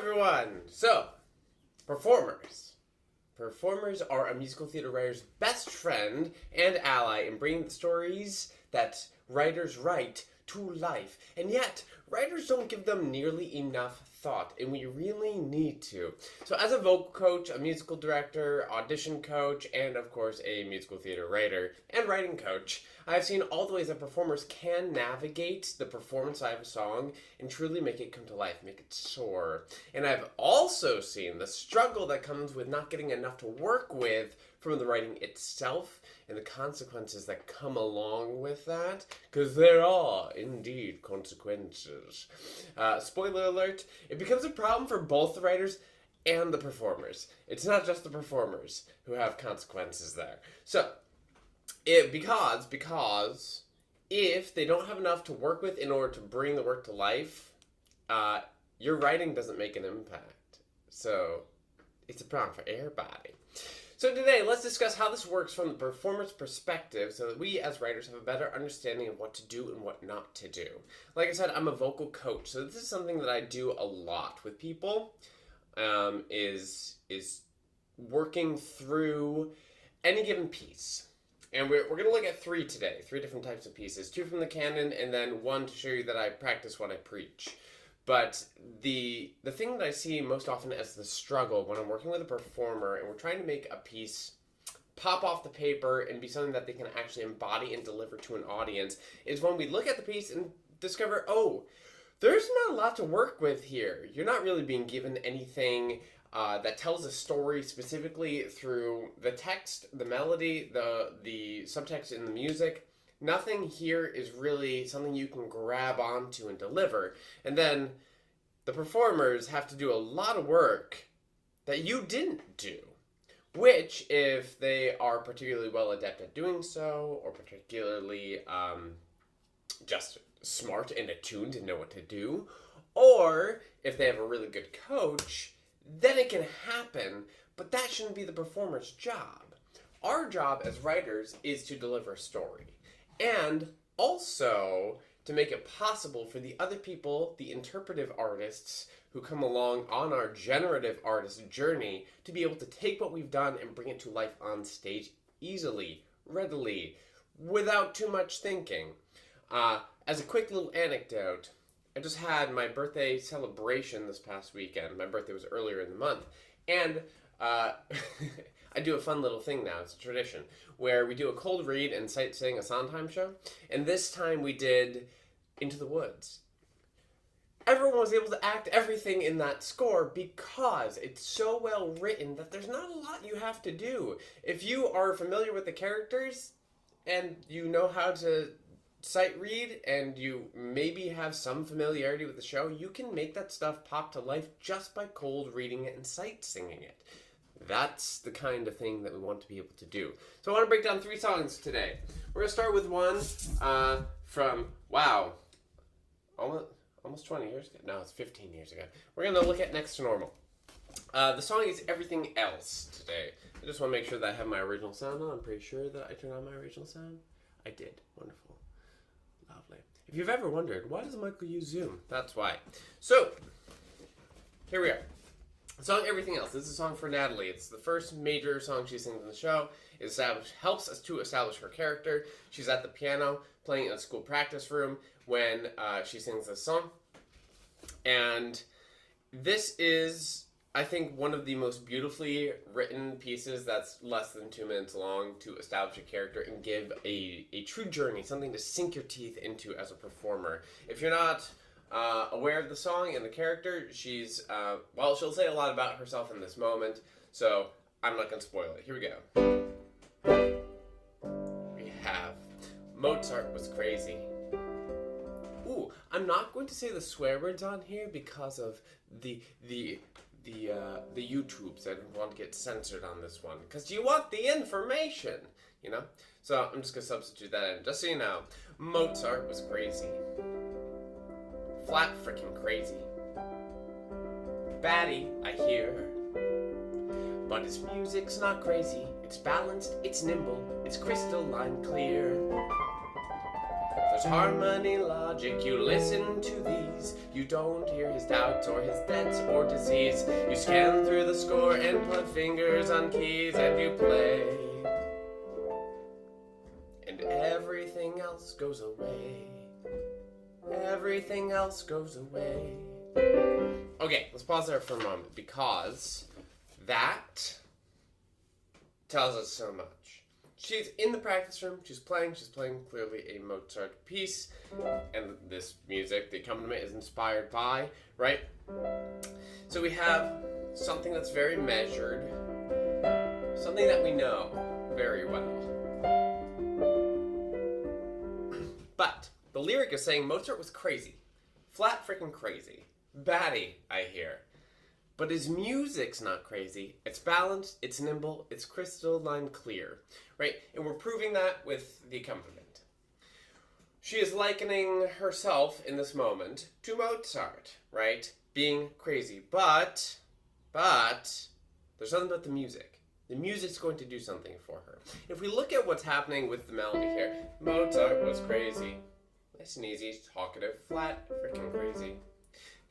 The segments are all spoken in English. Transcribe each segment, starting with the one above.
everyone! So, performers. Performers are a musical theater writer's best friend and ally in bringing the stories that writers write to life. And yet, writers don't give them nearly enough thought, and we really need to. So as a vocal coach, a musical director, audition coach, and of course a musical theater writer and writing coach, I've seen all the ways that performers can navigate the performance side of a song and truly make it come to life, make it soar. And I've also seen the struggle that comes with not getting enough to work with from the writing itself and the consequences that come along with that, because there are indeed consequences. Spoiler alert, it becomes a problem for both the writers and the performers. It's not just the performers who have consequences there. So, because if they don't have enough to work with in order to bring the work to life, your writing doesn't make an impact. So, it's a problem for everybody. So today, let's discuss how this works from the performer's perspective so that we as writers have a better understanding of what to do and what not to do. Like I said, I'm a vocal coach, so this is something that I do a lot with people, is working through any given piece. And we're going to look at three today, three different types of pieces, two from the canon and then one to show you that I practice what I preach. But the thing that I see most often as the struggle when I'm working with a performer and we're trying to make a piece pop off the paper and be something that they can actually embody and deliver to an audience is when we look at the piece and discover, oh, there's not a lot to work with here. You're not really being given anything that tells a story specifically through the text, the melody, the subtext in the music. Nothing here is really something you can grab onto and deliver. And then the performers have to do a lot of work that you didn't do. Which, if they are particularly well adept at doing so, or particularly just smart and attuned and know what to do, or if they have a really good coach, then it can happen, but that shouldn't be the performer's job. Our job as writers is to deliver a story. And also to make it possible for the other people, the interpretive artists who come along on our generative artist journey, to be able to take what we've done and bring it to life on stage easily, readily, without too much thinking. As a quick little anecdote, I just had my birthday celebration this past weekend. My birthday was earlier in the month. And I do a fun little thing now, it's a tradition, where we do a cold read and sight-sing a Sondheim show, and this time we did Into the Woods. Everyone was able to act everything in that score because it's so well written that there's not a lot you have to do. If you are familiar with the characters, and you know how to sight read, and you maybe have some familiarity with the show, you can make that stuff pop to life just by cold reading it and sight-singing it. That's the kind of thing that we want to be able to do. So I want to break down three songs today. We're going to start with one from, wow, almost 20 years ago. No, it's 15 years ago. We're going to look at Next to Normal. The song is Everything Else today. I just want to make sure that I have my original sound on. I'm pretty sure that I turned on my original sound. I did. Wonderful. Lovely. If you've ever wondered, why does Michael use Zoom? That's why. So, here we are. The song Everything Else. This is a song for Natalie. It's the first major song she sings in the show. It helps us to establish her character. She's at the piano playing in a school practice room when she sings this song. And this is, I think, one of the most beautifully written pieces that's less than 2 minutes long to establish a character and give a true journey, something to sink your teeth into as a performer. If you're not aware of the song and the character, she's, she'll say a lot about herself in this moment, so I'm not going to spoil it. Here we go. We have Mozart was crazy. Ooh, I'm not going to say the swear words on here because of the YouTubes. I don't want to get censored on this one, because you want the information, you know? So I'm just going to substitute that in, just so you know. Mozart was crazy. Flat frickin' crazy. Batty, I hear. But his music's not crazy. It's balanced, it's nimble, it's crystalline clear. There's harmony, logic, you listen to these. You don't hear his doubts or his debts or disease. You scan through the score and put fingers on keys and you play. And everything else goes away. Everything else goes away. Okay, let's pause there for a moment because that tells us so much. She's in the practice room, she's playing clearly a Mozart piece, and this music, the accompaniment, is inspired by, right? So we have something that's very measured, something that we know very well. But the lyric is saying Mozart was crazy. Flat freaking crazy. Batty, I hear. But his music's not crazy. It's balanced, it's nimble, it's crystalline clear, right? And we're proving that with the accompaniment. She is likening herself in this moment to Mozart, right? Being crazy. But, there's something about the music. The music's going to do something for her. If we look at what's happening with the melody here, Mozart was crazy. Nice and easy, talkative, flat, freaking crazy.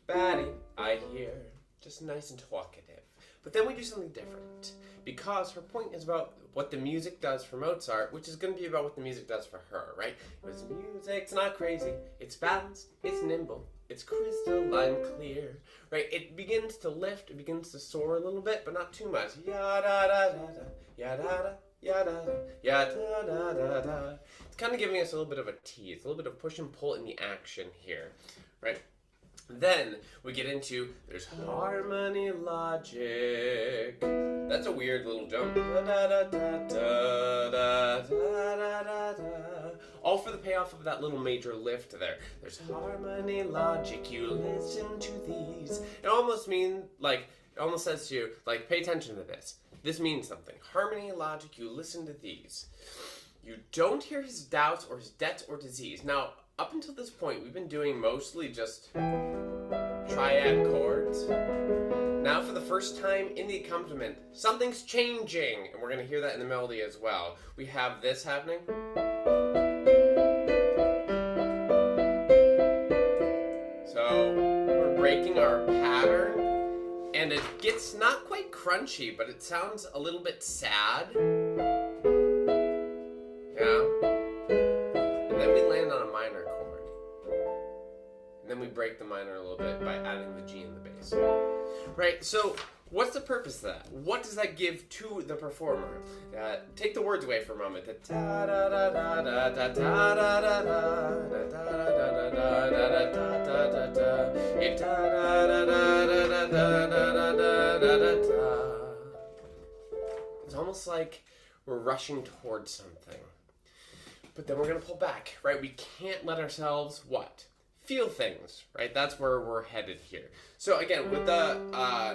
Batty, I hear. Just nice and talkative. But then we do something different. Because her point is about what the music does for Mozart, which is going to be about what the music does for her, right? Because music's not crazy. It's balanced. It's nimble. It's crystalline clear. Right? It begins to lift. It begins to soar a little bit, but not too much. Ya-da-da-da-da. Ya-da-da. Ya-da-da. Ya-da-da-da-da. It's kind of giving us a little bit of a tease. A little bit of push and pull in the action here. Right? Then we get into, there's harmony, logic. That's a weird little jump. All for the payoff of that little major lift there. There's harmony, logic, you listen to these. It almost means, it almost says to you, pay attention to this. This means something. Harmony, logic, you listen to these. You don't hear his doubts or his debts or disease. Now, up until this point, we've been doing mostly just triad chords. Now, for the first time in the accompaniment, something's changing, and we're going to hear that in the melody as well. We have this happening. So, we're breaking our pattern, and it gets not quite crunchy, but it sounds a little bit sad. Yeah. And then we land on a minor chord. And then we break the minor a little bit by adding the G in the bass. Right, so what's the purpose of that? What does that give to the performer? Take the words away for a moment. It's almost like we're rushing towards something. But then we're going to pull back, right? We can't let ourselves, what? Feel things, right? That's where we're headed here. So again, with the,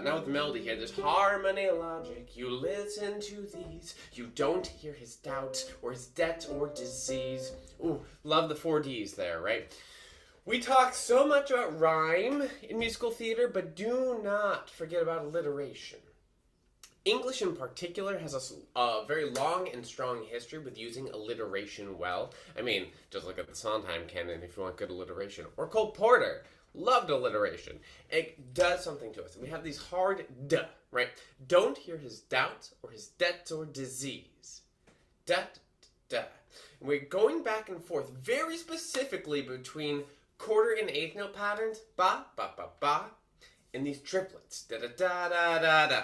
now with the melody here, there's harmony, logic. You listen to these. You don't hear his doubts or his debt or disease. Ooh, love the 4 Ds there, right? We talk so much about rhyme in musical theater, but do not forget about alliteration. English in particular has a very long and strong history with using alliteration well. I mean, just look at the Sondheim canon if you want good alliteration. Or Cole Porter loved alliteration. It does something to us. We have these hard D, right? Don't hear his doubts or his debts or disease. Da, da. And we're going back and forth very specifically between quarter and eighth note patterns, ba, ba, ba, ba, and these triplets, da, da, da, da, da, da.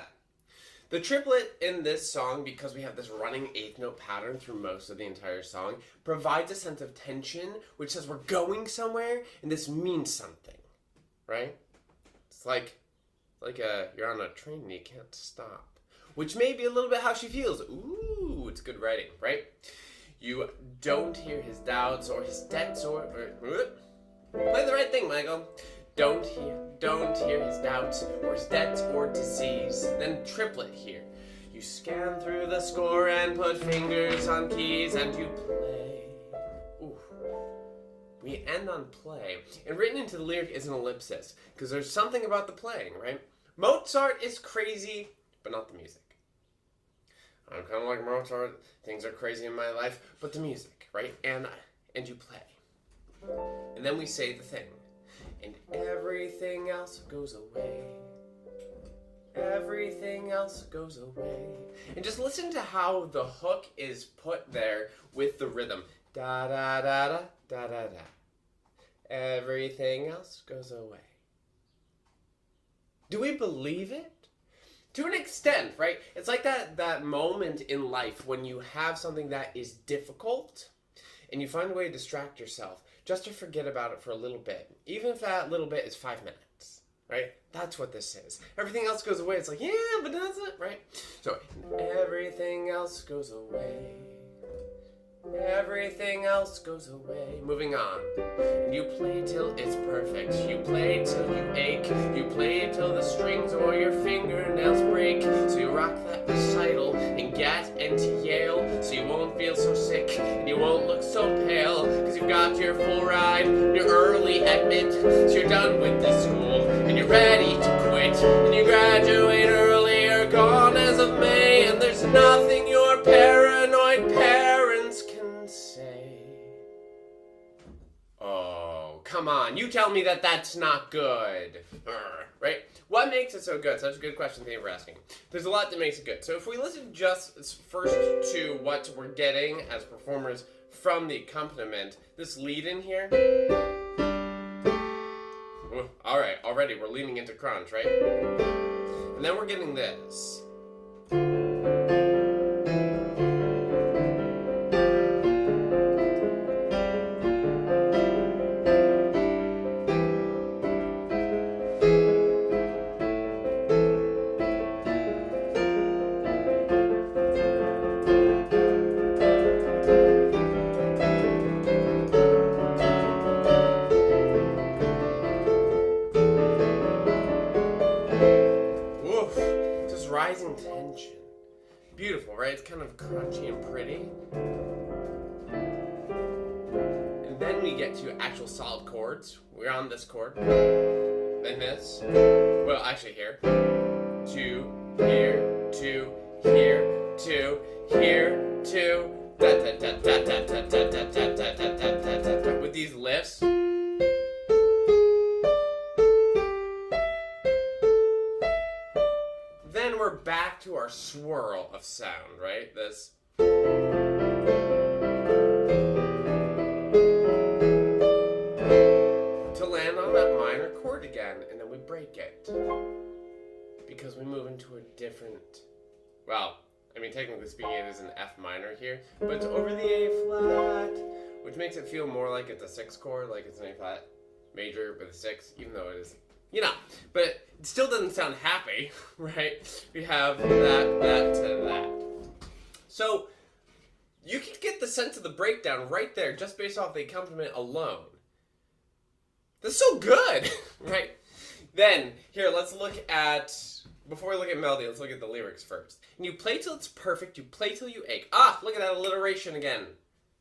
The triplet in this song, because we have this running eighth note pattern through most of the entire song, provides a sense of tension, which says we're going somewhere, and this means something, right? It's like you're on a train and you can't stop, which may be a little bit how she feels. Ooh, it's good writing, right? You don't hear his doubts or his debts or play the right thing, Michael. Don't hear his doubts or his debts or disease. Then triplet here. You scan through the score and put fingers on keys and you play. Ooh. We end on play. And written into the lyric is an ellipsis, because there's something about the playing, right? Mozart is crazy, but not the music. I'm kind of like Mozart. Things are crazy in my life, but the music, right? And you play. And then we say the thing. And everything else goes away. Everything else goes away. And just listen to how the hook is put there with the rhythm. Da da da da da da da. Everything else goes away. Do we believe it? To an extent, right? It's like that moment in life when you have something that is difficult and you find a way to distract yourself just to forget about it for a little bit. Even if that little bit is 5 minutes, right? That's what this is. Everything else goes away. It's like, yeah, but does it, right? So, everything else goes away. Everything else goes away. Moving on. You play till it's perfect. You play till you ache. You play till the strings or your fingernails break. So you rock that recital and get into Yale. So you won't feel so sick and you won't look so pale. Cause you've got your full ride, your early admit. So you're done with this school and you're ready to quit. And you graduate early, you're gone as of May. And there's nothing your paranoid parents can say. Oh, come on. You tell me that that's not good. Right? What makes it so good? Such a good question. Thank you for asking. There's a lot that makes it good. So if we listen just first to what we're getting as performers from the accompaniment, this lead in here. Ooh, all right, already we're leaning into crunch, right? And then we're getting this. Rising tension. Beautiful, right? It's kind of crunchy and pretty. And then we get to actual solid chords. We're on this chord. Then this. Well, actually here. To, here, to, here, to, here, to. Da da da da da da da da da da da da da. With these lifts. Then we're back to our swirl of sound, right? This. To land on that minor chord again, and then we break it. Because we move into a different, well, I mean, technically speaking, it is an F minor here, but it's over the A flat, which makes it feel more like it's a 6 chord, like it's an A flat major with a 6, even though it is, you know, but it still doesn't sound happy, right? We have that to that. So you can get the sense of the breakdown right there just based off the accompaniment alone. That's so good, right? Then, here, let's look at, before we look at melody, let's look at the lyrics first. And you play till it's perfect, you play till you ache. Ah, look at that alliteration again.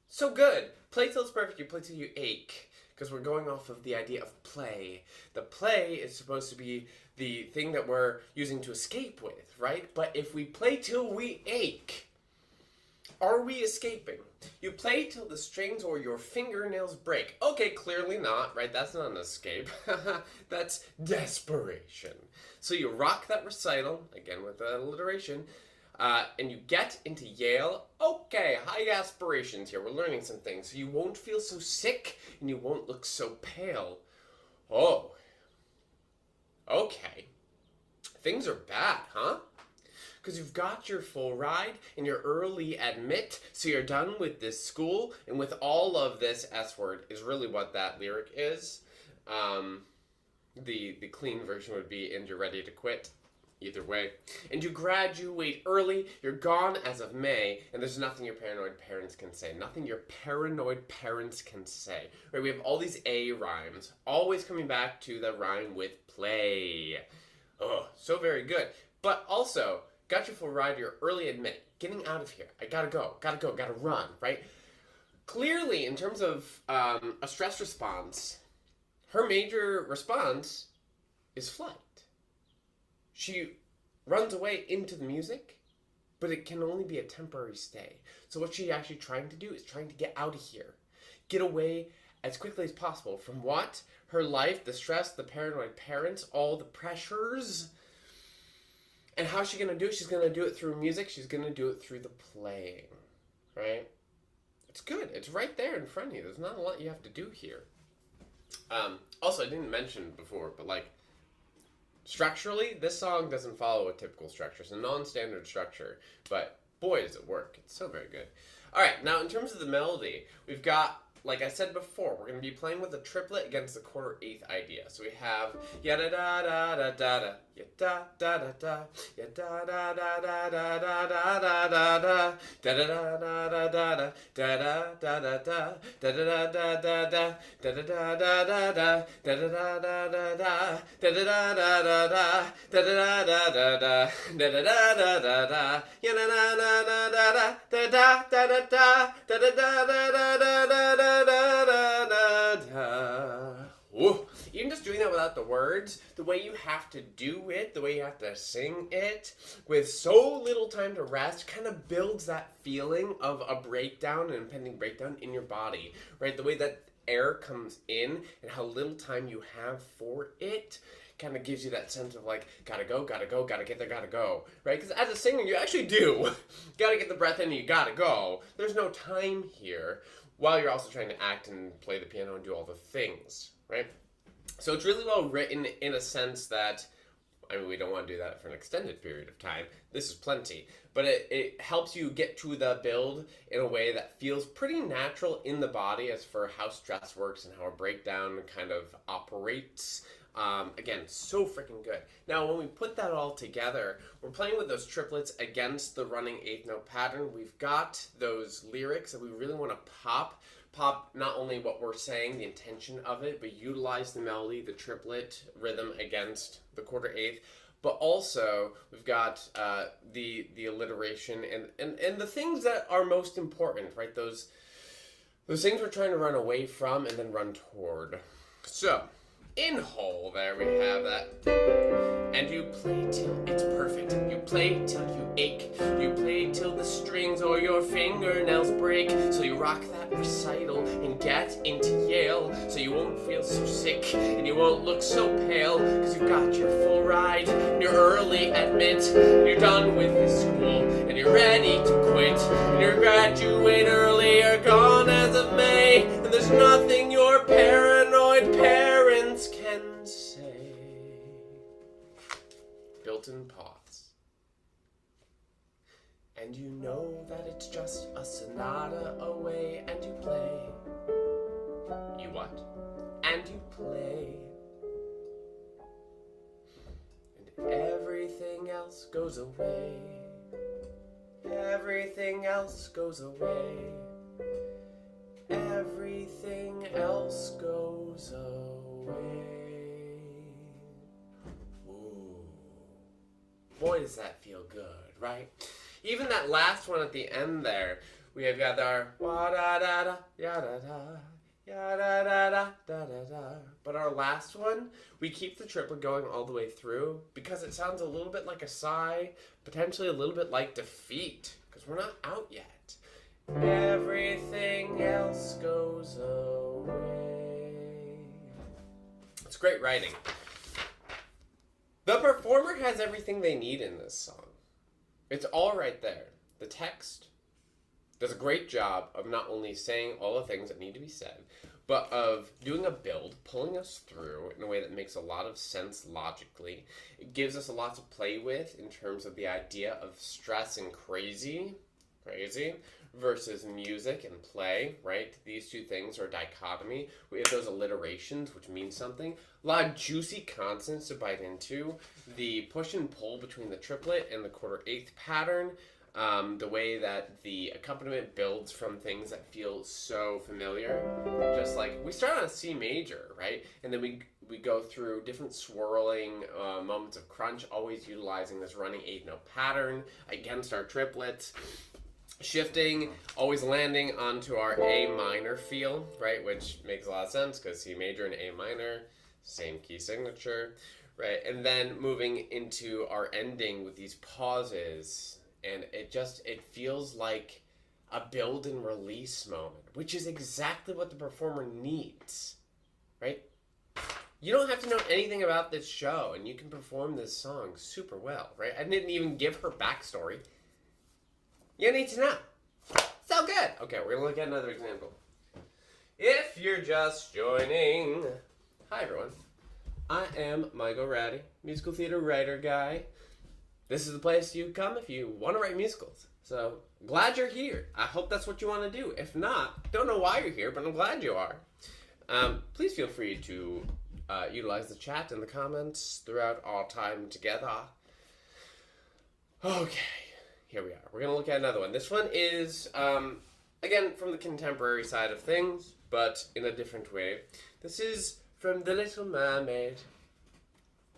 So good. Play till it's perfect, you play till you ache. Because we're going off of the idea of play. The play is supposed to be the thing that we're using to escape with, right? But if we play till we ache, are we escaping? You play till the strings or your fingernails break. Okay, clearly not, right? That's not an escape. That's desperation. So you rock that recital, again with the alliteration, and you get into Yale. Okay, high aspirations here. We're learning some things. So you won't feel so sick and you won't look so pale. Oh. Okay. Things are bad, huh? Because you've got your full ride and your early admit, so you're done with this school, and with all of this S word is really what that lyric is. The clean version would be, and you're ready to quit. Either way. And you graduate early, you're gone as of May, and there's nothing your paranoid parents can say. Nothing your paranoid parents can say. Right? We have all these A rhymes, always coming back to the rhyme with play. Oh, so very good. But also, got your full ride, your early admit, getting out of here. I gotta go, gotta run, right? Clearly, in terms of a stress response, her major response is flight. She runs away into the music, but it can only be a temporary stay. So what she's actually trying to do is trying to get out of here. Get away as quickly as possible. From what? Her life, the stress, the paranoid parents, all the pressures. And how's she going to do it? She's going to do it through music. She's going to do it through the playing, right? It's good. It's right there in front of you. There's not a lot you have to do here. Also, I didn't mention before, but like, structurally, this song doesn't follow a typical structure. It's a non-standard structure, but boy, does it work. It's so very good. All right, now in terms of the melody, we've got, like I said before, we're going to be playing with a triplet against the quarter eighth idea. So we have ya da da da da da da, ya da da da da, ya da da da da da da da da da da, da da da da da da, da da da da da, da da da da da, da da da da da da, da da da da da da, da da da da da da, da da da da da da, da da da da da da, ya da da da da da da, da da da da da, da da da da da da da. Whoa. Even just doing that without the words, the way you have to do it, the way you have to sing it, with so little time to rest, kind of builds that feeling of a breakdown, an impending breakdown in your body, right? The way that air comes in and how little time you have for it kind of gives you that sense of like, gotta go, gotta get there, gotta go, right? Because as a singer, you actually do. Gotta get the breath in and you gotta go. There's no time here, while you're also trying to act and play the piano and do all the things, right? So it's really well written in a sense that, I mean, we don't want to do that for an extended period of time. This is plenty. But it helps you get to the build in a way that feels pretty natural in the body as for how stress works and how a breakdown kind of operates. Again, so freaking good. Now, when we put that all together, we're playing with those triplets against the running eighth note pattern. We've got those lyrics that we really want to pop not only what we're saying, the intention of it, but utilize the melody, the triplet rhythm against the quarter eighth. But also, we've got the alliteration and the things that are most important, right? Those things we're trying to run away from and then run toward. So, in whole, there we have that. And you play till it's perfect. You play till you ache. You play till the strings or your fingernails break. So you rock that recital and get into Yale. So you won't feel so sick and you won't look so pale. Cause you've got your full ride and you're early at mid. And you're done with this school and you're ready to quit. And you graduate early, you're gone as of May. And there's nothing your paranoid parents can say. Built-in pause. And you know that it's just a sonata away, and you play. You what? And you play. And everything else goes away. Everything else goes away. Everything else goes away. Boy, does that feel good, right? Even that last one at the end there, we have got our wa da da da ya da da ya da da da da da da. But our last one, we keep the triplet going all the way through because it sounds a little bit like a sigh, potentially a little bit like defeat, because we're not out yet. Everything else goes away. It's great writing. The performer has everything they need in this song. It's all right there. The text does a great job of not only saying all the things that need to be said, but of doing a build, pulling us through in a way that makes a lot of sense logically. It gives us a lot to play with in terms of the idea of stress and crazy, versus music and play, right? These two things are a dichotomy. We have those alliterations, which mean something. A lot of juicy consonants to bite into. The push and pull between the triplet and the quarter eighth pattern. The way that the accompaniment builds from things that feel so familiar. Just like, we start on a C major, right? And then we go through different swirling moments of crunch, always utilizing this running eighth note pattern against our triplets. Shifting, always landing onto our A minor feel, right? Which makes a lot of sense because C major and A minor, same key signature, right? And then moving into our ending with these pauses, and it feels like a build and release moment, which is exactly what the performer needs, right? You don't have to know anything about this show, and you can perform this song super well, right? I didn't even give her backstory. You need to know. So good. Okay, we're gonna look at another example. If you're just joining, hi everyone. I am Michael Ratty, musical theater writer guy. This is the place you come if you want to write musicals. So, glad you're here. I hope that's what you want to do. If not, don't know why you're here, but I'm glad you are. Please feel free to utilize the chat and the comments throughout our time together. Okay, here we are. We're going to look at another one. This one is, again, from the contemporary side of things, but in a different way. This is from The Little Mermaid.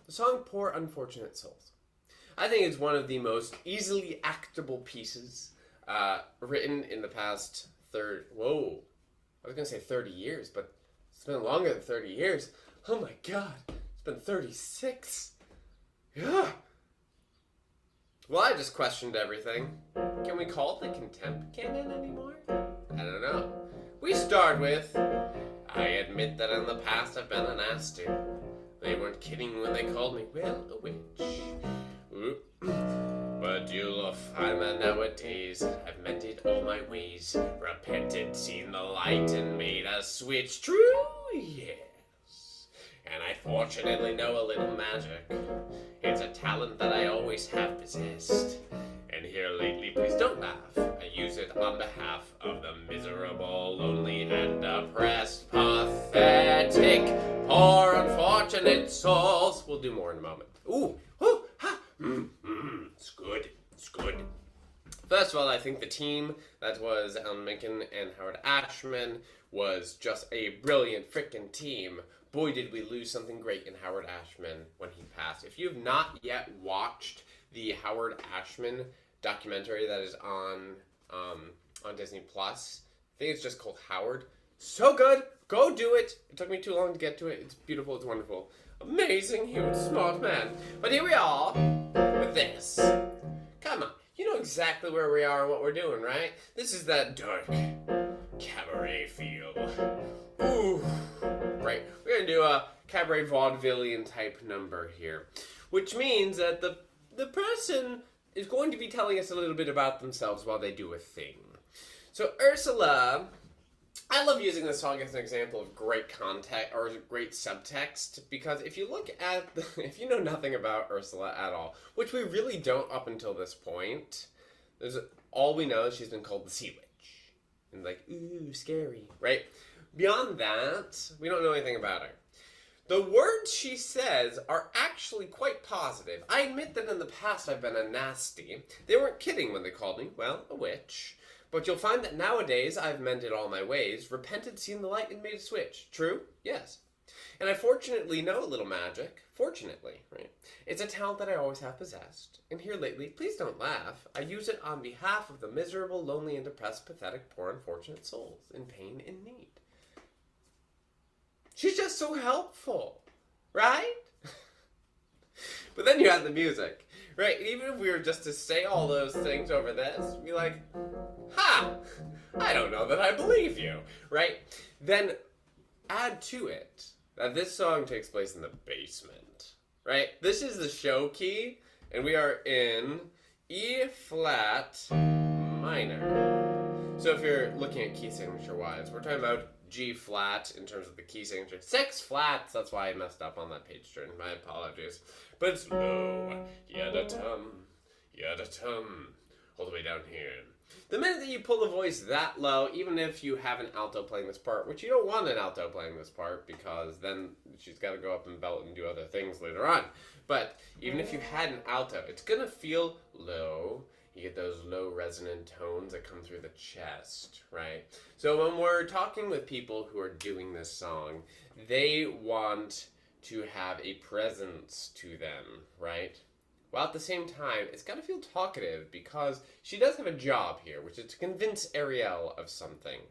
The song Poor Unfortunate Souls. I think it's one of the most easily actable pieces written in the past 30 years, but it's been longer than 30 years. Oh my god, it's been 36. Yeah. Well, I just questioned everything. Can we call it the contempt canon anymore? I don't know. We start with, I admit that in the past I've been a nasty. They weren't kidding when they called me, well, a witch. But you'll find that nowadays I've mended all my ways, repented, seen the light, and made a switch. True, yes. And I fortunately know a little magic. It's a talent that I always have possessed. And here lately, please don't laugh, I use it on behalf of the miserable, lonely, and oppressed, pathetic, poor, unfortunate souls. We'll do more in a moment. Ooh, ooh, ha, it's good, it's good. First of all, I think the team that was Alan Menken and Howard Ashman was just a brilliant frickin' team. Boy, did we lose something great in Howard Ashman when he passed. If you've not yet watched the Howard Ashman documentary that is on Disney Plus, I think it's just called Howard. So good. Go do it. It took me too long to get to it. It's beautiful. It's wonderful. Amazing, huge, smart man. But here we are with this. Come on. You know exactly where we are and what we're doing, right? This is that dark cabaret feel. Ooh. Right. We're going to do a cabaret vaudevillian type number here. Which means that the person is going to be telling us a little bit about themselves while they do a thing. So Ursula, I love using this song as an example of great context or great subtext, because if you look at if you know nothing about Ursula at all, which we really don't up until this point, all we know is she's been called the Sea Witch. And like, ooh, scary, right? Beyond that, we don't know anything about her. The words she says are actually quite positive. I admit that in the past I've been a nasty. They weren't kidding when they called me, well, a witch. But you'll find that nowadays I've mended all my ways, repented, seen the light, and made a switch. True? Yes. And I fortunately know a little magic. Fortunately, right? It's a talent that I always have possessed. And here lately, please don't laugh, I use it on behalf of the miserable, lonely, and depressed, pathetic, poor, unfortunate souls in pain and need. She's just so helpful, right? But then you have the music, right? Even if we were just to say all those things over this, be like, ha, I don't know that I believe you, right? Then add to it that this song takes place in the basement, right? This is the show key, and we are in E flat minor. So if you're looking at key signature wise, we're talking about G flat in terms of the key signature. 6 flats, that's why I messed up on that page turn. My apologies. But it's low, yada-tum, all the way down here. The minute that you pull the voice that low, even if you have an alto playing this part, which you don't want an alto playing this part, because then she's got to go up and belt and do other things later on. But even if you had an alto, it's going to feel low. You get those low resonant tones that come through the chest, right? So when we're talking with people who are doing this song, they want to have a presence to them, right? While at the same time, it's got to feel talkative, because she does have a job here, which is to convince Ariel of something.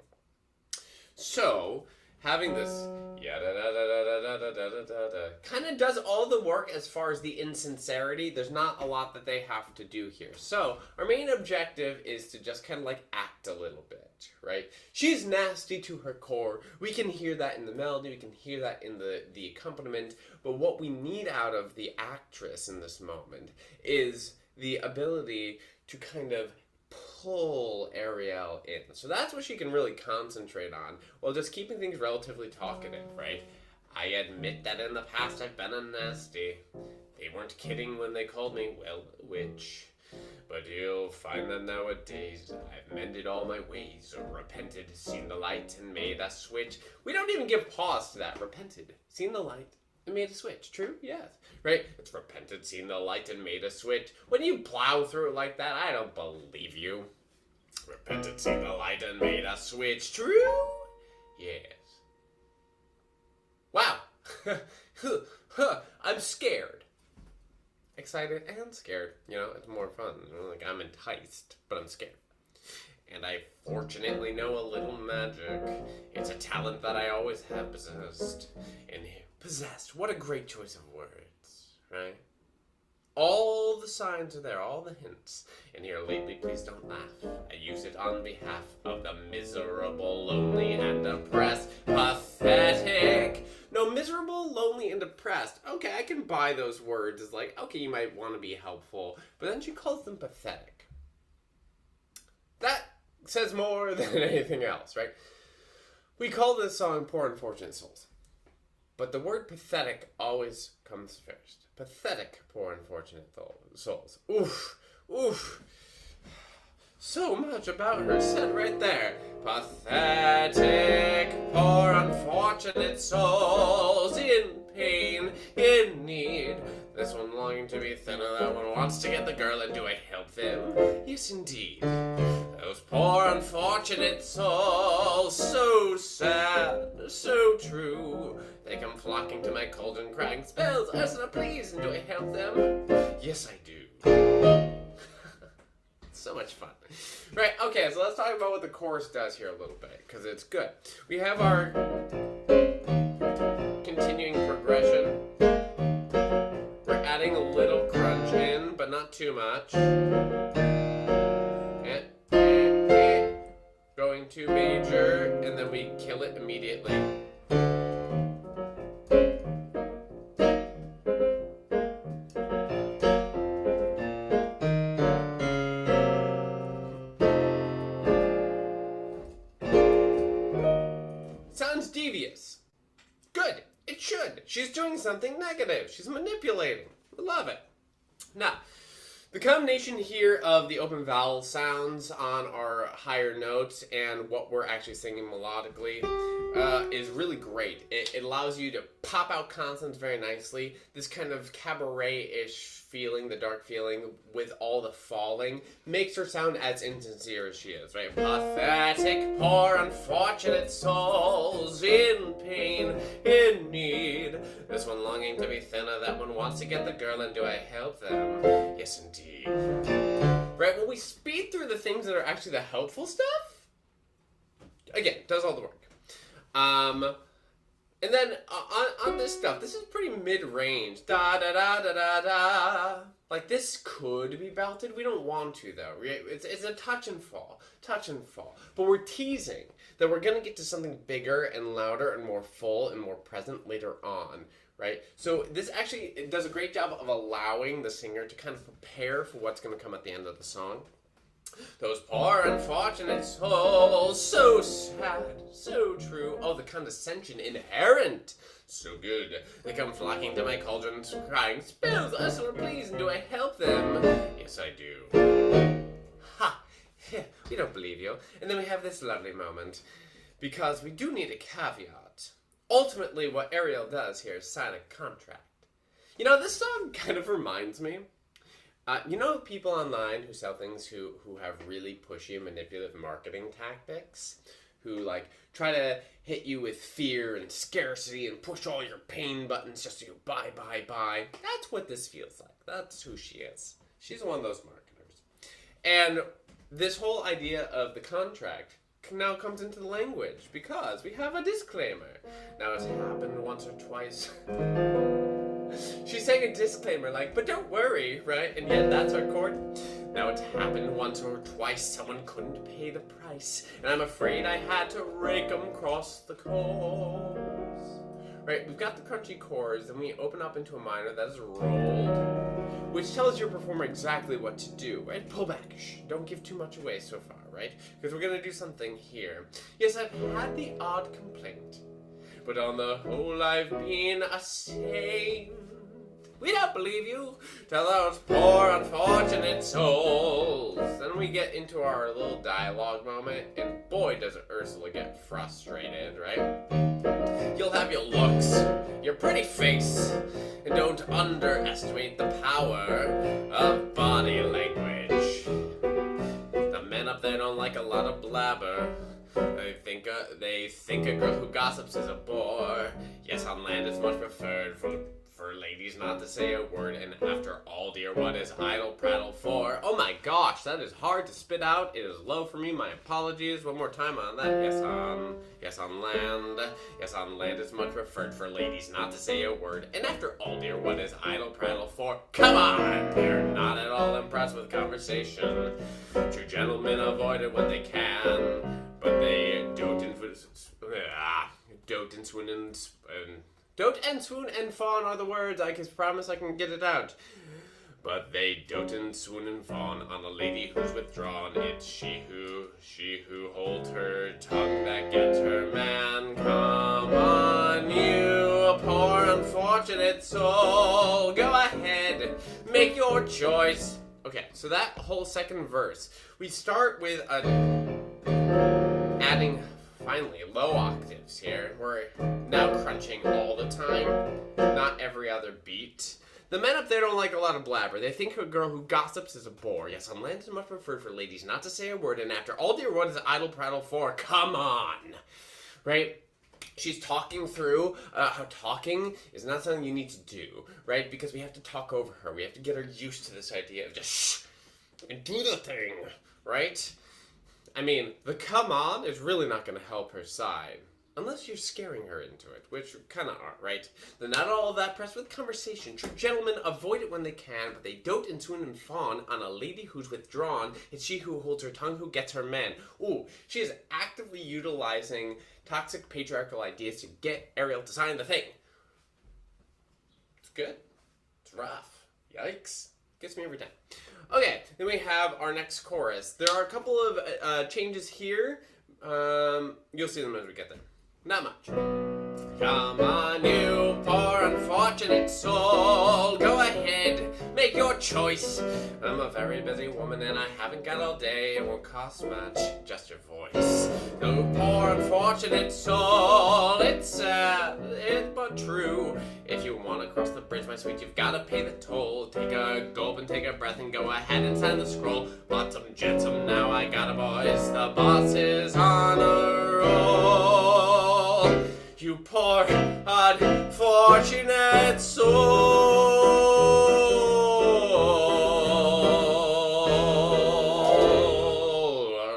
So, having this kind of does all the work as far as the insincerity. There's not a lot that they have to do here. So our main objective is to just kind of like act a little bit, right? She's nasty to her core. We can hear that in the melody. We can hear that in the accompaniment. But what we need out of the actress in this moment is the ability to kind of pull Ariel in. So that's what she can really concentrate on, while just keeping things relatively talkative, right? I admit that in the past I've been a nasty. They weren't kidding when they called me, well, a witch. But you'll find that nowadays I've mended all my ways, or repented, seen the light, and made a switch. We don't even give pause to that. Repented, seen the light, and made a switch. True? Yes. Right? It's repented, seen the light, and made a switch. When you plow through it like that, I don't believe you. Repented, seen the light, and made a switch. True? Yes. Wow. I'm scared. Excited and scared. You know, it's more fun. You know, like, I'm enticed, but I'm scared. And I fortunately know a little magic. It's a talent that I always have possessed. And possessed, what a great choice of words, right? All the signs are there, all the hints. And here lately, please don't laugh. I use it on behalf of the miserable, lonely, and depressed. Pathetic. No, miserable, lonely, and depressed. Okay, I can buy those words as like, okay, you might want to be helpful. But then she calls them pathetic. That says more than anything else, right? We call this song Poor Unfortunate Souls. But the word pathetic always comes first. Pathetic, poor unfortunate souls. Oof, oof. So much about her said right there. Pathetic, poor unfortunate souls in pain, in need. This one longing to be thinner, that one wants to get the girl, and do I help them? Yes, indeed. Those poor unfortunate souls, so sad, so true. They come flocking to my cauldron, crying spells, Ursula, please, and do I help them? Yes, I do. So much fun. Right, okay, so let's talk about what the chorus does here a little bit, because it's good. We have our continuing progression. We're adding a little crunch in, but not too much. Going to major, and then we kill it immediately. Sounds devious. Good. It should. She's doing something negative. She's manipulating. We love it. Now, the combination here of the open vowel sounds on our higher notes and what we're actually singing melodically is really great. It allows you to pop out consonants very nicely. This kind of cabaret-ish feeling, the dark feeling, with all the falling, makes her sound as insincere as she is, right? Pathetic, poor, unfortunate souls in pain, in need. This one longing to be thinner, that one wants to get the girl, and do I help them? Yes, indeed. Right, when we speed through the things that are actually the helpful stuff, again, does all the work. And then on this stuff, this is pretty mid-range. Da da da da da da. Like, this could be belted. We don't want to, though. It's a touch and fall. But we're teasing that we're going to get to something bigger and louder and more full and more present later on, right? So this actually it does a great job of allowing the singer to kind of prepare for what's going to come at the end of the song. Those poor unfortunate souls, so sad, so true. Oh, the condescension inherent. So good. They come flocking to my cauldrons, crying, spells, Ursula, please, and do I help them? Yes, I do. Ha! We don't believe you. And then we have this lovely moment, because we do need a caveat. Ultimately, what Ariel does here is sign a contract. You know, this song kind of reminds me. You know people online who sell things who have really pushy and manipulative marketing tactics? Who, like, try to hit you with fear and scarcity and push all your pain buttons just so you buy. That's what this feels like. That's who she is. She's one of those marketers. And this whole idea of the contract now comes into the language because we have a disclaimer. Now, it's happened once or twice. She's saying a disclaimer like, but don't worry, right? And yet that's our chord. Now, it's happened once or twice. Someone couldn't pay the price, and I'm afraid I had to rake 'em across the course. Right, we've got the crunchy chords, then we open up into a minor that is rolled, which tells your performer exactly what to do, right? Pull back. Shh, don't give too much away so far, right? Because we're going to do something here. Yes, I've had the odd complaint, but on the whole I've been a saint. We don't believe you. Tell those poor unfortunate souls. Then we get into our little dialogue moment, and boy does Ursula get frustrated, right? You'll have your looks, your pretty face, and don't underestimate the power of body language. The men up there don't like a lot of blabber. They think a girl who gossips is a bore. Yes, on land it's much preferred for ladies not to say a word, and after all, dear, what is idle prattle for? Oh my gosh, that is hard to spit out. It is low for me. My apologies. One more time on that. Yes, on land. Yes, on land it's much preferred for ladies not to say a word, and after all, dear, what is idle prattle for? Come on! They're not at all impressed with conversation. True gentlemen avoid it when they can, but they dote and swoon and fawn are the words. I can promise I can get it out. But they dote and swoon and fawn on a lady who's withdrawn. It's she who holds her tongue that gets her man. Come on, you poor unfortunate soul. Go ahead, make your choice. Okay, so that whole second verse, we start with adding finally low octaves here. We're now crunching all the time, not every other beat. The men up there don't like a lot of blabber. They think a girl who gossips is a bore. Yes, on land is much preferred for ladies not to say a word, and after all, dear, what is idle prattle for? Come on, right? She's talking through how talking is not something you need to do, right? Because we have to talk over her. We have to get her used to this idea of just shh and do the thing, right? I mean, the come on is really not going to help her side. Unless you're scaring her into it, which you kind of are, right? They're not all that pressed with conversation. True gentlemen avoid it when they can, but they dote and swoon and fawn on a lady who's withdrawn. It's she who holds her tongue who gets her man. Ooh, she is actively utilizing toxic patriarchal ideas to get Ariel to sign the thing. It's good. It's rough. Yikes. Gets me every time. Okay, then we have our next chorus. There are a couple of changes here. You'll see them as we get there. Not much. Come on, you poor unfortunate soul. Go ahead, make your choice. I'm a very busy woman and I haven't got all day. It won't cost much, just your voice. You poor unfortunate soul. It's sad, it's but true. If you want to cross the bridge, my sweet, you've got to pay the toll. Take a gulp and take a breath and go ahead and sign the scroll. Bottom jetsam, now I got a voice. The boss is on a roll. You poor unfortunate soul.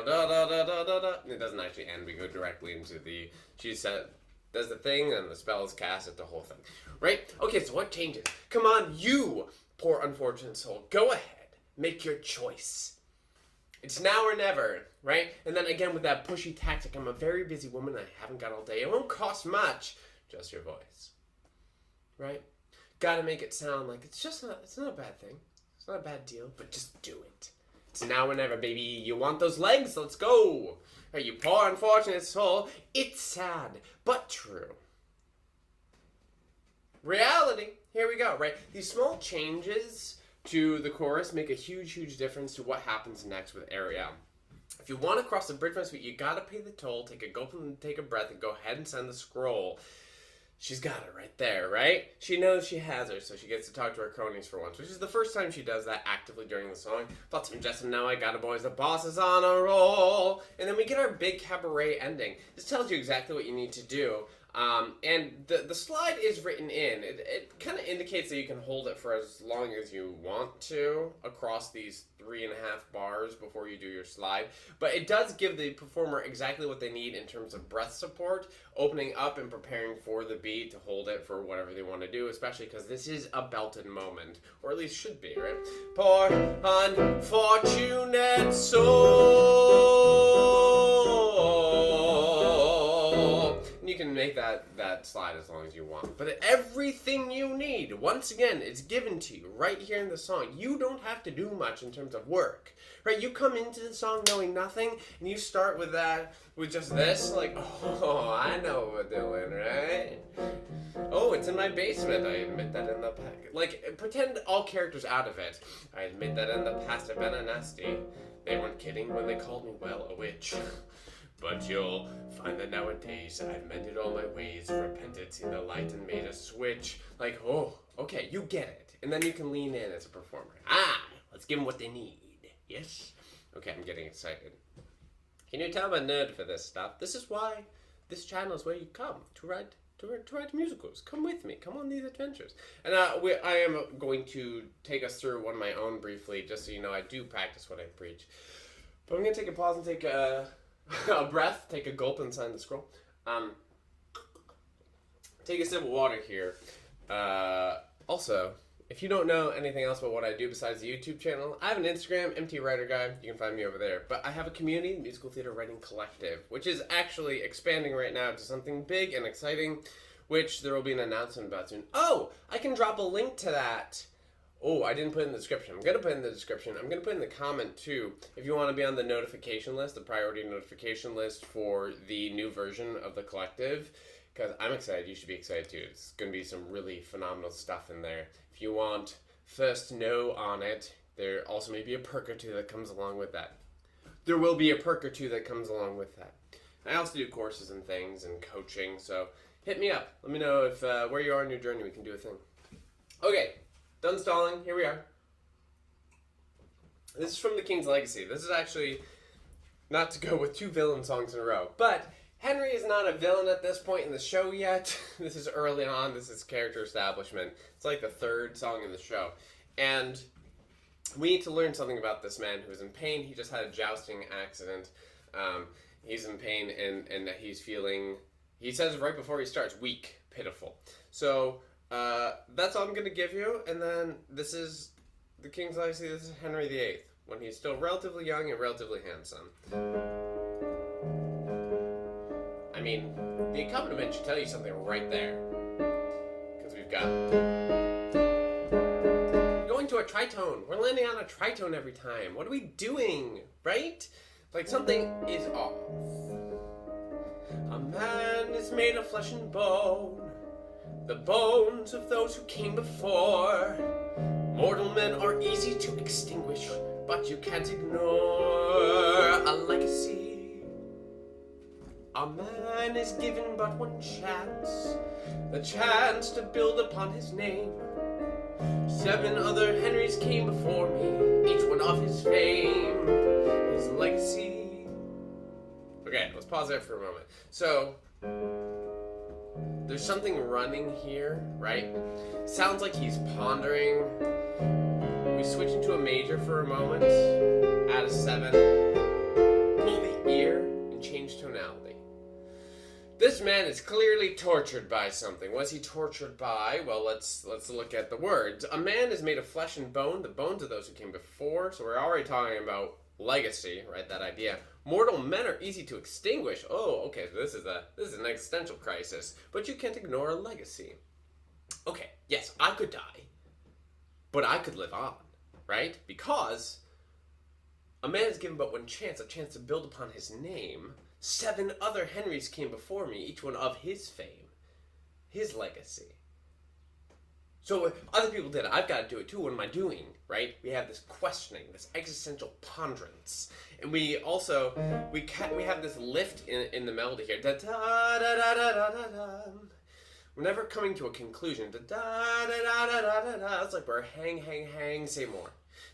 Da, da, da, da, da, da. It doesn't actually end. We go directly into the... She said... does the thing, and the spell is cast at the whole thing. Right? Okay, so what changes? Come on, you poor unfortunate soul. Go ahead. Make your choice. It's now or never, right? And then again with that pushy tactic, I'm a very busy woman, I haven't got all day. It won't cost much. Just your voice. Right? Gotta make it sound like it's not a bad thing. It's not a bad deal, but just do it. It's now or never, baby. You want those legs? Let's go. Right, you poor unfortunate soul. It's sad, but true. Reality. Here we go, right? These small changes to the chorus make a huge, huge difference to what happens next with Ariel. If you want to cross the bridge, my sweet, you gotta pay the toll, take a gulp and take a breath, and go ahead and send the scroll. She's got it right there, right? She knows she has her, so she gets to talk to her cronies for once, which is the first time she does that actively during the song. Bottom Justin, now I got a boys, the boss is on a roll. And then we get our big cabaret ending. This tells you exactly what you need to do. And the slide is written in. It kind of indicates that you can hold it for as long as you want to across these 3.5 bars before you do your slide. But it does give the performer exactly what they need in terms of breath support, opening up and preparing for the beat to hold it for whatever they want to do, especially because this is a belted moment, or at least should be, right? Poor unfortunate soul. And you can make that slide as long as you want. But everything you need, once again, it's given to you right here in the song. You don't have to do much in terms of work, right? You come into the song knowing nothing, and you start with just this, like, oh, I know what we're doing, right? Oh, it's in my basement. I admit that in the pack. Like, pretend all characters out of it. I admit that in the past I've been a nasty. They weren't kidding when they called me, well, a witch. But you'll find that nowadays I've mended all my ways, repented, seen the light, and made a switch. Like, oh, okay, you get it. And then you can lean in as a performer. Let's give them what they need. Yes? Okay, I'm getting excited. Can you tell I'm a nerd for this stuff? This is why this channel is where you come to write musicals. Come with me. Come on these adventures. And I am going to take us through one of my own briefly, just so you know I do practice what I preach. But I'm going to take a pause and take a breath, take a gulp and sign the scroll. Take a sip of water here. Also, if you don't know anything else about what I do besides the YouTube channel, I have an Instagram, MT Writer Guy. You can find me over there. But I have a community, Musical Theater Writing Collective, which is actually expanding right now to something big and exciting, which there will be an announcement about soon. Oh, I can drop a link to that. Oh, I didn't put it in the description. I'm going to put it in the description. I'm going to put it in the comment, too, if you want to be on the notification list, the priority notification list for the new version of the collective, because I'm excited. You should be excited, too. It's going to be some really phenomenal stuff in there. If you want first know on it, there also may be a perk or two that comes along with that. There will be a perk or two that comes along with that. I also do courses and things and coaching, so hit me up. Let me know if where you are in your journey. We can do a thing. Okay. Done stalling. Here we are. This is from The King's Legacy. This is actually not to go with 2 villain songs in a row, but Henry is not a villain at this point in the show yet. This is early on. This is character establishment. It's like the 3rd song in the show. And we need to learn something about this man who is in pain. He just had a jousting accident. He's in pain and he's feeling, he says right before he starts, weak, pitiful. So that's all I'm going to give you, and then this is The King's Legacy. This is Henry VIII, when he's still relatively young and relatively handsome. I mean, the accompaniment should tell you something right there, because we've got going to a tritone. We're landing on a tritone every time. What are we doing, right? Like something is off. A man is made of flesh and bone, the bones of those who came before. Mortal men are easy to extinguish, but you can't ignore a legacy. A man is given but one chance, the chance to build upon his name. 7 other Henrys came before me, each one of his fame, his legacy. Okay, let's pause there for a moment. So, there's something running here, right? Sounds like he's pondering. We switch into a major for a moment, add a 7, pull the ear, and change tonality. This man is clearly tortured by something. What is he tortured by? Well, let's look at the words. A man is made of flesh and bone, the bones of those who came before. So we're already talking about legacy, right? That idea. Mortal men are easy to extinguish. Oh, okay, so this is an existential crisis. But you can't ignore a legacy. Okay, yes, I could die, but I could live on, right? Because a man is given but one chance, a chance to build upon his name. 7 other Henrys came before me, each one of his fame, his legacy. So if other people did it, I've got to do it too. What am I doing, right? We have this questioning, this existential ponderance. And we also, we have this lift in the melody here. Da da da da da da da da. We're never coming to a conclusion. Da da da da da da da da. It's like we're hang, say more.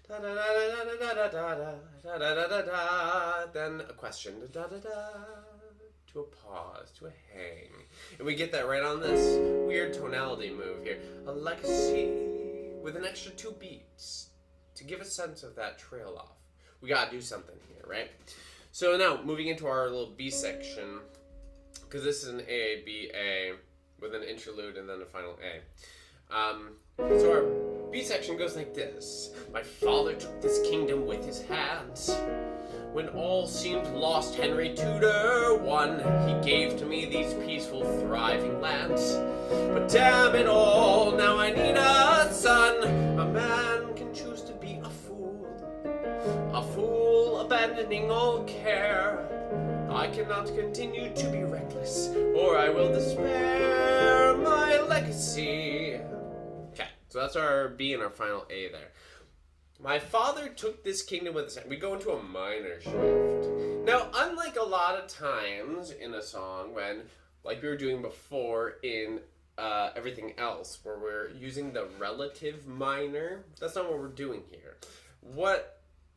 Da da da da da da da da da da da da da. Then a question. Da da da da. to a pause, to a hang. And we get that right on this weird tonality move here. A legacy with an extra 2 beats to give a sense of that trail off. We gotta do something here, right? So now, moving into our little B section, because this is an A, B, A, with an interlude and then a final A. So our B section goes like this. My father took this kingdom with his hands. When all seemed lost, Henry Tudor won. He gave to me these peaceful, thriving lands. But damn it all, now I need a son. A man can choose to be a fool abandoning all care. I cannot continue to be reckless, or I will despair my legacy. Okay, so that's our B and our final A there. My father took this kingdom with his hand. We go into a minor shift. Now, unlike a lot of times in a song when, like we were doing before in everything else, where we're using the relative minor, that's not what we're doing here.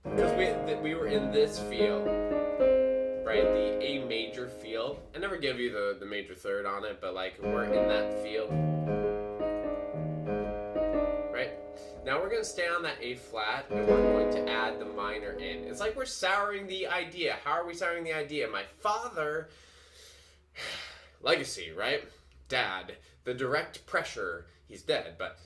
Because we were in this feel, right, the A major feel. I never give you the major third on it, but like we're in that feel. Right? Now we're going to stay on that A flat and we're going to add the minor in. It's like we're souring the idea. How are we souring the idea? My father, legacy, right? Dad, the direct pressure, he's dead, but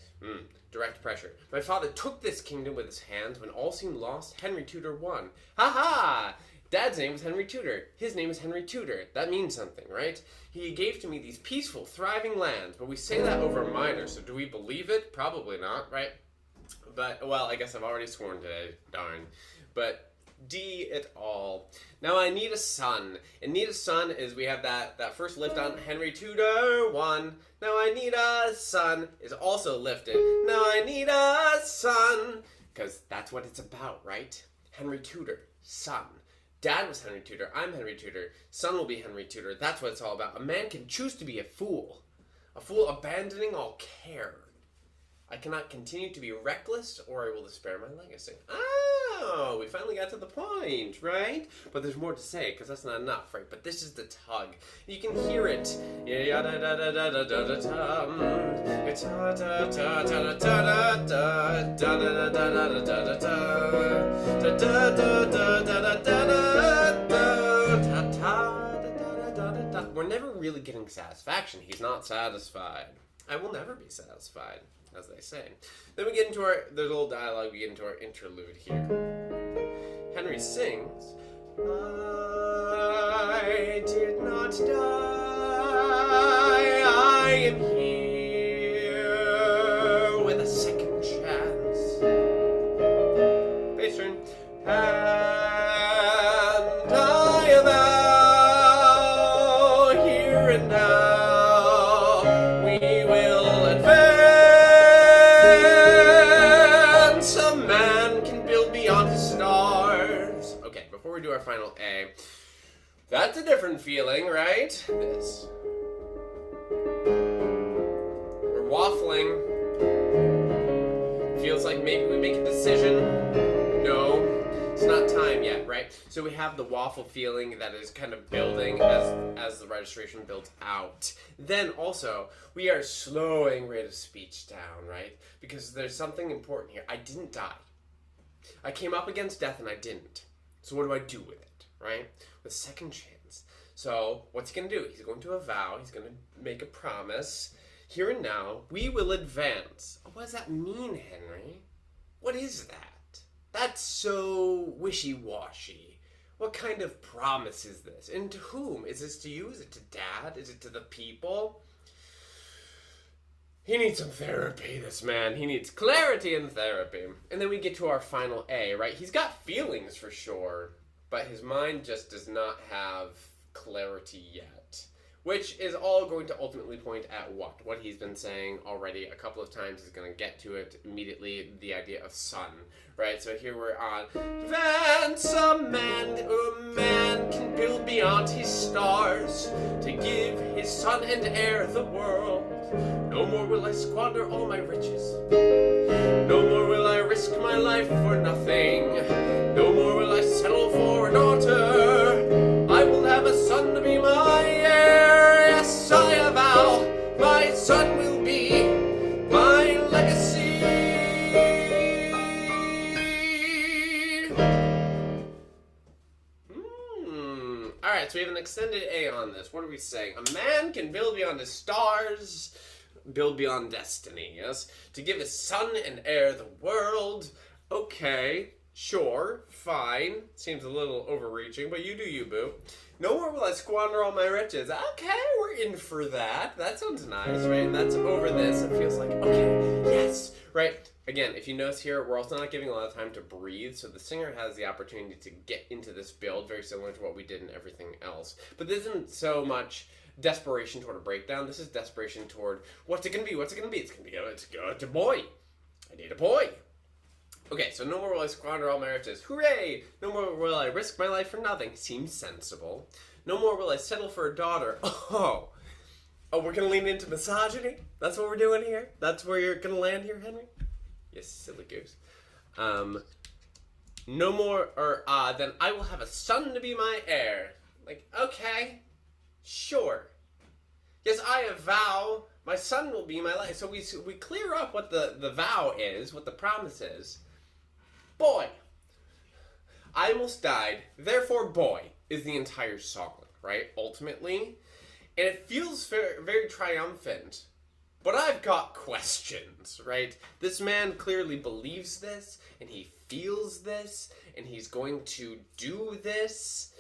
direct pressure. My father took this kingdom with his hands. When all seemed lost, Henry Tudor won. Ha ha! Dad's name is Henry Tudor. His name is Henry Tudor. That means something, right? He gave to me these peaceful, thriving lands, but we say that over minor, so do we believe it? Probably not, right? But, well, I guess I've already sworn today, darn. But D it all. Now I need a son. And need a son is we have that first lift on Henry Tudor won. Now I need a son is also lifted. Now I need a son. Because that's what it's about, right? Henry Tudor, son. Dad was Henry Tudor. I'm Henry Tudor. Son will be Henry Tudor. That's what it's all about. A man can choose to be a fool. A fool abandoning all care. I cannot continue to be reckless or I will despair my legacy. Oh, we finally got to the point, right? But there's more to say because that's not enough, right? But this is the tug. You can hear it. It's we're never really getting satisfaction. He's not satisfied. I will never be satisfied, as they say. Then we get into there's a little dialogue, we get into our interlude here. Henry sings, I did not die, I am here with a second chance. Bass turn. And I avow here and now. Before we do our final A, that's a different feeling, right? This. We're waffling. Feels like maybe we make a decision. No, it's not time yet, right? So we have the waffle feeling that is kind of building as the registration builds out. Then also, we are slowing rate of speech down, right? Because there's something important here. I didn't die. I came up against death and I didn't. So what do I do with it, right? With second chance. So what's he going to do? He's going to avow. He's going to make a promise. Here and now, we will advance. What does that mean, Henry? What is that? That's so wishy-washy. What kind of promise is this? And to whom? Is this to you? Is it to Dad? Is it to the people? He needs some therapy, this man. He needs clarity and therapy. And then we get to our final A, right? He's got feelings for sure, but his mind just does not have clarity yet. Which is all going to ultimately point at what? What he's been saying already a couple of times. He's going to get to it immediately, the idea of son, right? So here we're on. Advance a man can build beyond his stars to give his son and heir the world. No more will I squander all my riches. No more will I risk my life for nothing. No more will I settle for a daughter. I will have a son to be mine. So we have an extended A on this. What are we saying? A man can build beyond his stars, build beyond destiny, yes? To give his son and heir the world. Okay, sure, fine. Seems a little overreaching, but you do you, boo. No more will I squander all my riches. Okay, we're in for that. That sounds nice, right? That's over this. It feels like, okay, yes, right? Again, if you notice here, we're also not giving a lot of time to breathe, so the singer has the opportunity to get into this build, very similar to what we did in everything else. But this isn't so much desperation toward a breakdown. This is desperation toward, what's it going to be? What's it going to be? It's going to be a boy. I need a boy. Okay, so no more will I squander all my riches. Hooray! No more will I risk my life for nothing. Seems sensible. No more will I settle for a daughter. Oh, we're going to lean into misogyny? That's what we're doing here? That's where you're going to land here, Henry? Yes, silly goose. No more, then I will have a son to be my heir. Like, okay, sure. Yes, I avow my son will be my life. So we clear up what the vow is, what the promise is. Boy. I almost died, therefore boy, is the entire song, right? Ultimately. And it feels very, very triumphant. But I've got questions, right? This man clearly believes this, and he feels this, and he's going to do this.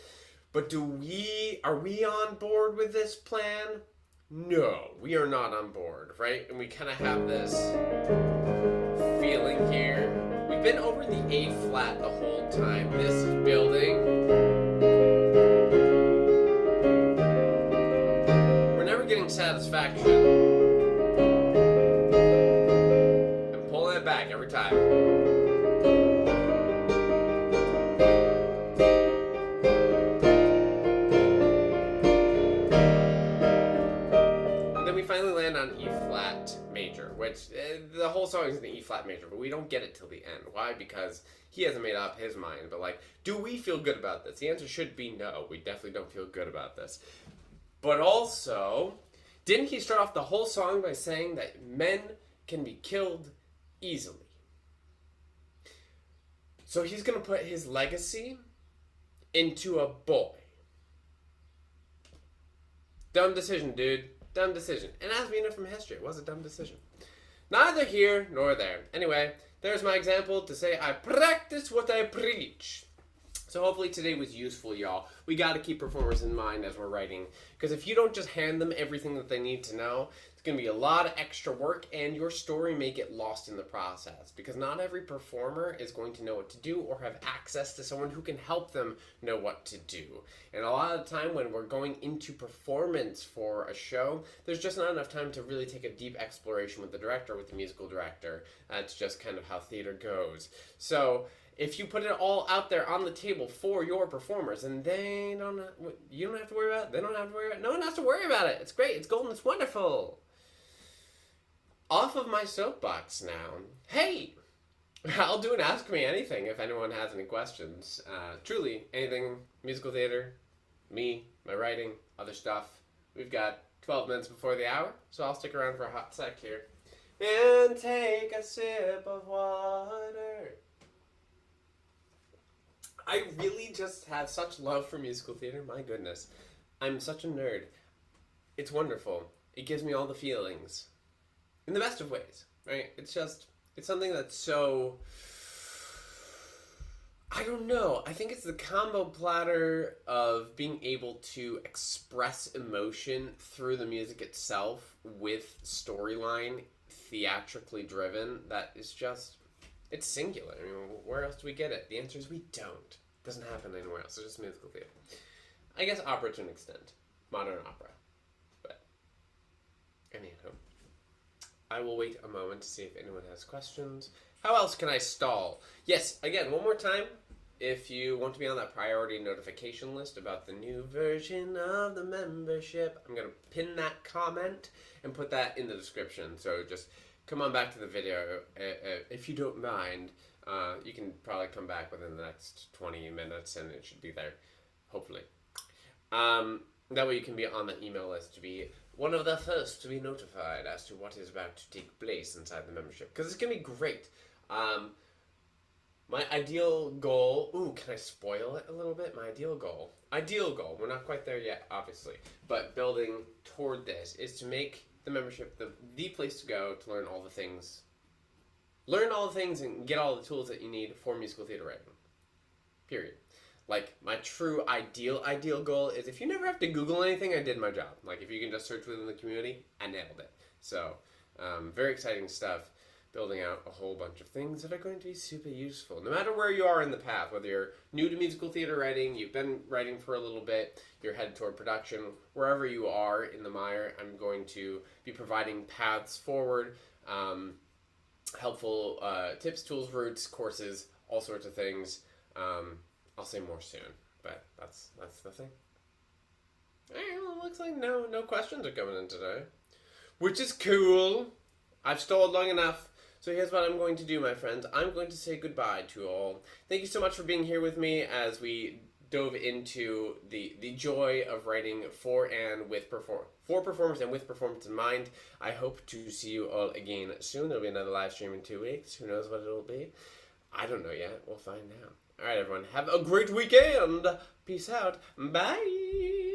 But are we on board with this plan? No, we are not on board, right? And we kind of have this feeling here. We've been over the A flat the whole time. This is building. We're never getting satisfaction. I'm pulling it back every time. On E flat major, which the whole song is in the E flat major, but we don't get it till the end. Why? Because he hasn't made up his mind. But like, do we feel good about this? The answer should be no. We definitely don't feel good about this. But also, didn't he start off the whole song by saying that men can be killed easily? So he's going to put his legacy into a boy. Dumb decision, dude. Dumb decision. And as we know from history, it was a dumb decision. Neither here nor there. Anyway, there's my example to say I practice what I preach. So hopefully today was useful, y'all. We got to keep performers in mind as we're writing. Because if you don't just hand them everything that they need to know, it's going to be a lot of extra work and your story may get lost in the process. Because not every performer is going to know what to do or have access to someone who can help them know what to do. And a lot of the time when we're going into performance for a show, there's just not enough time to really take a deep exploration with the director, with the musical director. That's just kind of how theater goes. So if you put it all out there on the table for your performers, and you don't have to worry about it, they don't have to worry about it, no one has to worry about it. It's great, it's golden, it's wonderful. Off of my soapbox now. Hey, I'll do an Ask Me Anything if anyone has any questions. Truly, anything, musical theater, me, my writing, other stuff. We've got 12 minutes before the hour, so I'll stick around for a hot sec here. And take a sip of water. I really just have such love for musical theater. My goodness. I'm such a nerd. It's wonderful. It gives me all the feelings. In the best of ways, right? It's something that's so, I don't know. I think it's the combo platter of being able to express emotion through the music itself with storyline theatrically driven that is just, it's singular. I mean, where else do we get it? The answer is we don't. It doesn't happen anywhere else. It's just musical theater. I guess opera to an extent. Modern opera. But, anyhow. I will wait a moment to see if anyone has questions. How else can I stall? Yes, again, one more time. If you want to be on that priority notification list about the new version of the membership, I'm going to pin that comment and put that in the description. So just come on back to the video if you don't mind. You can probably come back within the next 20 minutes and it should be there, hopefully. That way you can be on the email list to be one of the first to be notified as to what is about to take place inside the membership. Because it's going to be great. My ideal goal. Ooh, can I spoil it a little bit? My ideal goal. Ideal goal. We're not quite there yet, obviously. But building toward this is to make the membership the place to go to learn all the things. Learn all the things and get all the tools that you need for musical theater writing. Period. Like, my true ideal goal is if you never have to Google anything, I did my job. Like, if you can just search within the community, I nailed it. So, very exciting stuff. Building out a whole bunch of things that are going to be super useful. No matter where you are in the path, whether you're new to musical theater writing, you've been writing for a little bit, you're headed toward production, wherever you are in the mire, I'm going to be providing paths forward, helpful tips, tools, routes, courses, all sorts of things. I'll say more soon, but that's the thing. Well, it looks like no questions are coming in today, which is cool. I've stalled long enough. So here's what I'm going to do, my friends. I'm going to say goodbye to you all. Thank you so much for being here with me as we dove into the joy of writing for performers and with performance in mind. I hope to see you all again soon. There'll be another live stream in 2 weeks. Who knows what it'll be? I don't know yet. We'll find out. All right, everyone. Have a great weekend. Peace out. Bye.